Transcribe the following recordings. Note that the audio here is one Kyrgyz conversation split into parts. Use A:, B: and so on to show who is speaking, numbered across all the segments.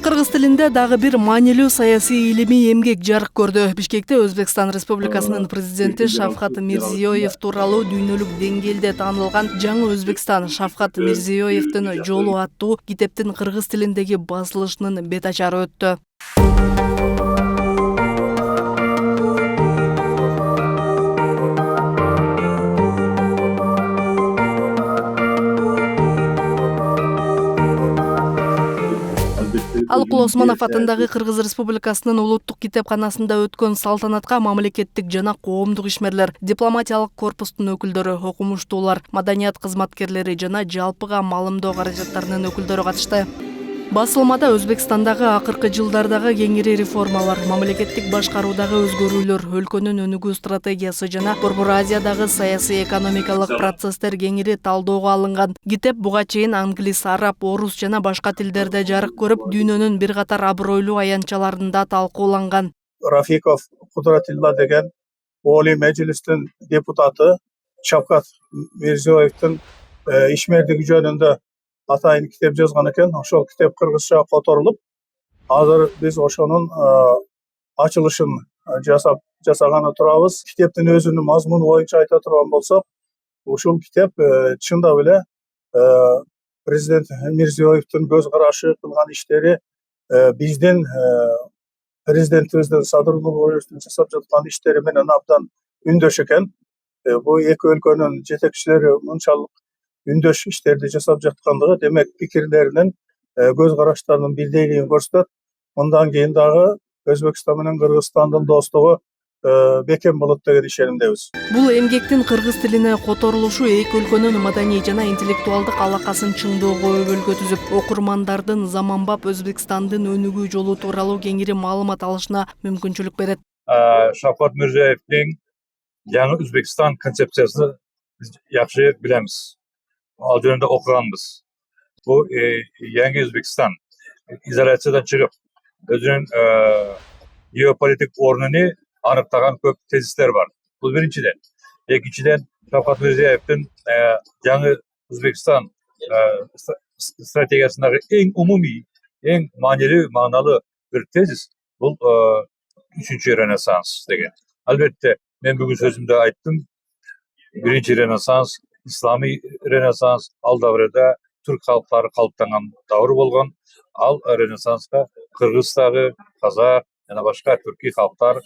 A: Кыргыз тилинде дагы бир маанилүү саясий илимий эмгек жарык көрдү. Бишкекте Өзбекстан Республикасынын президенти Шавкат Мирзиёев тууралуу дүйнөлүк деңгээлде таанылган Жаңы Өзбекстан Шавкат Мирзиёевдин жолу аттуу китептин кыргыз тилиндеги басылышынын бет ачары өттү. Алыкул Осмонов атындагы Кыргыз Республикасынын улуттук китепканасында өткөн салтанатка мамлекеттик жана коомдук ишмерлер, дипломатиялык корпустун өкүлдөрү, окумуштуулар, маданият кызматкерлери жана жалпыга маалымдоо каражаттарынын өкүлдөрү катышты. Басылмада Өзбекстандагы акыркы жылдардагы кеңири реформалар, мамлекеттик башкаруудагы өзгөрүүлөр, өлкөнүн өнүгүү стратегиясы жана Борбор Азиядагы саясий экономикалык процесстер кеңири талоого алынган. Китеп буга чейин англис, араб, орус жана башка тилдерде жарык көрүп, дүйнөнүн бир катар абройлуу аянтчаларында талкууланган.
B: Рафиков Кудратилла деген Олий Мejlistин депутаты Шавкат Мирзиёевдин ишмердиги жөнүндө атайын китеп жазган экен. Ошол китеп кыргызча которулуп, азыр биз ошонун ачылышын жасаганы турабыз. Китептин өзүнүн мазмуну боюнча айта турган болсок, ушул китеп чындап эле президент Мирзиёевдин көз карашы, кылган иштери, биздин президентибиздин Садыр Нурбаевдин жасап жаткан иштери менен абдан үндөш экен. Бул эки өлкөнүн жетекчилери мынчалык үндөш иштерди жасап жаткандыгы, демек пикирлеринин, көз караштарынын бирдейлигин көрсөтөт. Мындан кийин дагы Өзбекстан менен Кыргызстандын достугу бекем болот деген ишенимдебиз.
A: Бул эмгектин кыргыз тилине которулушу эки өлкөнүн маданий жана интеллектуалдык алакасын чыңдоого өбөлгө түзүп, окурмандардын заманбап Өзбекстандын өнүгүү жолу тууралуу кеңири маалымат алышына мүмкүнчүлүк берет.
C: Шавкат Мирзиёевдин Жаңы Өзбекстан концепциясын биз жакшы билебиз. Ал жөнүндө окуганбыз. Бул Жаңы Өзбекстан изоляциядан чыгып, өзүнүн геополитик орнуну аныктаган көп тезистер бар. Бул биринчиден. Экинчиден, Шавкат Мирзиёевдин Жаңы Өзбекстан стратегиясындагы эң умумий, эң маанилүү, мааналуу бир тезис бул үчүнчү Ренессанс деген. Албетте, мен бүгүн сөзүмдө айттым, биринчи Ренессанс, исламий Ренессанс, ал даврда түрк халыктары калыптанган давыр болгон. Ал Ренессанска кыргыз дагы, казак жана башка түркий халыктар,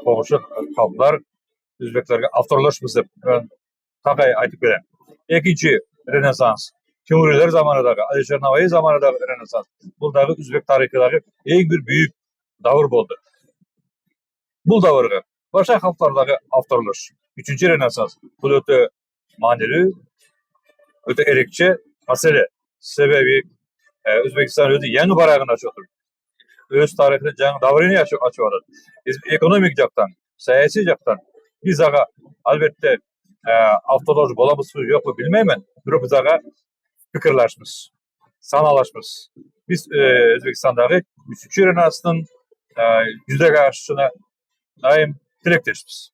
C: коңшу халыктар өзбектерге авторлошпуз деп такай айтып берем. Экинчи Ренессанс, Тимурилер заманындагы, Алишер Наваи заманындагы Ренессанс. Бул дагы өзбек тарыхындагы эң бир бүйүк давыр болду. Бул давырга башка халыктар дагы авторлош. Үчүнчү Ренессанс бул өтө маанилүү, өтө эрекче маселе. Себеби Өзбекстан өзү жаңы барагын ачып отур. Өз тарыхын жаңы даврын ачып атат. Экономик жактан, саясий жактан биз ага албетте автолош болобузбу, жокпу билмеймин, бирок биз ага пикирлашпыз, саналашпыз. Биз Өзбекстандагы үчүнчү Ренессанстын жүзөгө ашышына дайым тилектешпиз.